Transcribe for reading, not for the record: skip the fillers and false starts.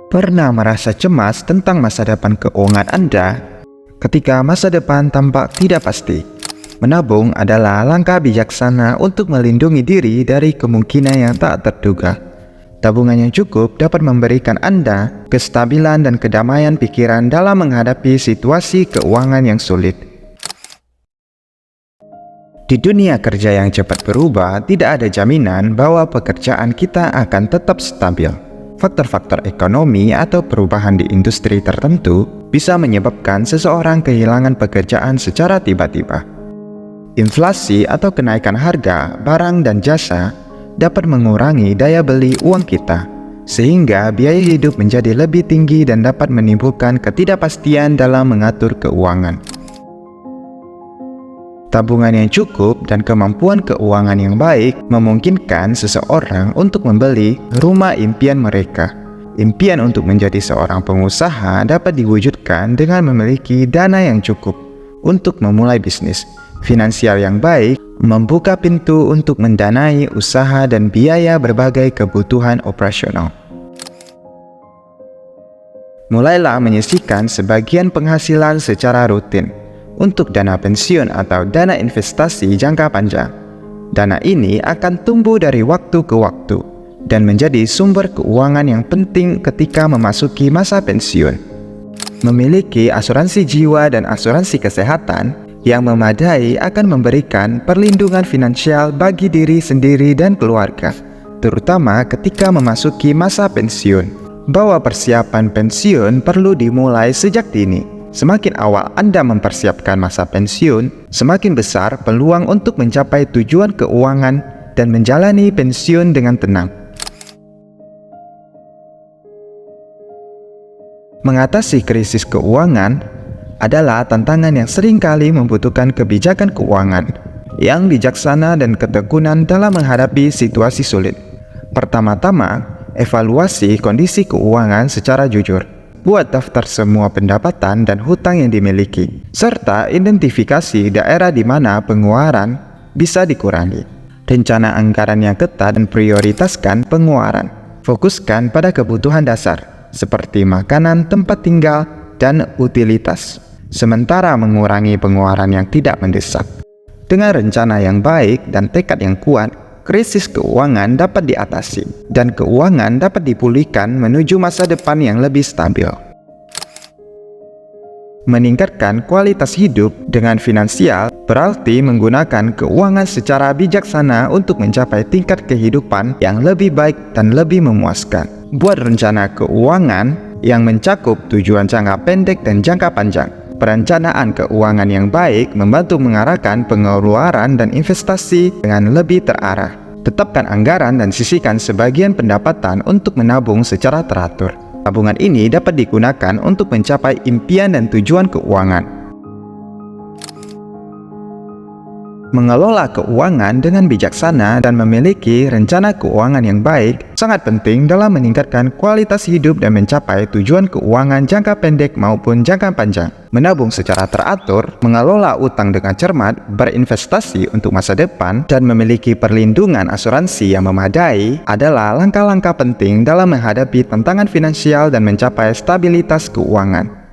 Pernah merasa cemas tentang masa depan keuangan Anda? Ketika masa depan tampak tidak pasti, menabung adalah langkah bijaksana untuk melindungi diri dari kemungkinan yang tak terduga. Tabungan yang cukup dapat memberikan Anda kestabilan dan kedamaian pikiran dalam menghadapi situasi keuangan yang sulit. Di dunia kerja yang cepat berubah, tidak ada jaminan bahwa pekerjaan kita akan tetap stabil. Faktor-faktor ekonomi atau perubahan di industri tertentu bisa menyebabkan seseorang kehilangan pekerjaan secara tiba-tiba. Inflasi atau kenaikan harga barang dan jasa dapat mengurangi daya beli uang kita, sehingga biaya hidup menjadi lebih tinggi dan dapat menimbulkan ketidakpastian dalam mengatur keuangan. Tabungan yang cukup dan kemampuan keuangan yang baik memungkinkan seseorang untuk membeli rumah impian mereka. Impian untuk menjadi seorang pengusaha dapat diwujudkan dengan memiliki dana yang cukup untuk memulai bisnis. Finansial yang baik membuka pintu untuk mendanai usaha dan biaya berbagai kebutuhan operasional. Mulailah menyisihkan sebagian penghasilan secara rutin untuk dana pensiun atau dana investasi jangka panjang. Dana ini akan tumbuh dari waktu ke waktu dan menjadi sumber keuangan yang penting ketika memasuki masa pensiun. Memiliki asuransi jiwa dan asuransi kesehatan yang memadai akan memberikan perlindungan finansial bagi diri sendiri dan keluarga, terutama ketika memasuki masa pensiun. Bahwa persiapan pensiun perlu dimulai sejak dini. Semakin awal Anda mempersiapkan masa pensiun, semakin besar peluang untuk mencapai tujuan keuangan dan menjalani pensiun dengan tenang. Mengatasi krisis keuangan adalah tantangan yang seringkali membutuhkan kebijakan keuangan yang bijaksana dan ketekunan dalam menghadapi situasi sulit. Pertama-tama, evaluasi kondisi keuangan secara jujur. Buat daftar semua pendapatan dan hutang yang dimiliki, serta identifikasi daerah di mana pengeluaran bisa dikurangi. Rencana anggaran yang ketat dan prioritaskan pengeluaran. Fokuskan pada kebutuhan dasar, seperti makanan, tempat tinggal, dan utilitas, sementara mengurangi pengeluaran yang tidak mendesak. Dengan rencana yang baik dan tekad yang kuat, krisis keuangan dapat diatasi dan keuangan dapat dipulihkan menuju masa depan yang lebih stabil. Meningkatkan kualitas hidup dengan finansial berarti menggunakan keuangan secara bijaksana untuk mencapai tingkat kehidupan yang lebih baik dan lebih memuaskan. Buat rencana keuangan yang mencakup tujuan jangka pendek dan jangka panjang. Perencanaan keuangan yang baik membantu mengarahkan pengeluaran dan investasi dengan lebih terarah. Tetapkan anggaran dan sisihkan sebagian pendapatan untuk menabung secara teratur. Tabungan ini dapat digunakan untuk mencapai impian dan tujuan keuangan. Mengelola keuangan dengan bijaksana dan memiliki rencana keuangan yang baik sangat penting dalam meningkatkan kualitas hidup dan mencapai tujuan keuangan jangka pendek maupun jangka panjang. Menabung secara teratur, mengelola utang dengan cermat, berinvestasi untuk masa depan, dan memiliki perlindungan asuransi yang memadai adalah langkah-langkah penting dalam menghadapi tantangan finansial dan mencapai stabilitas keuangan.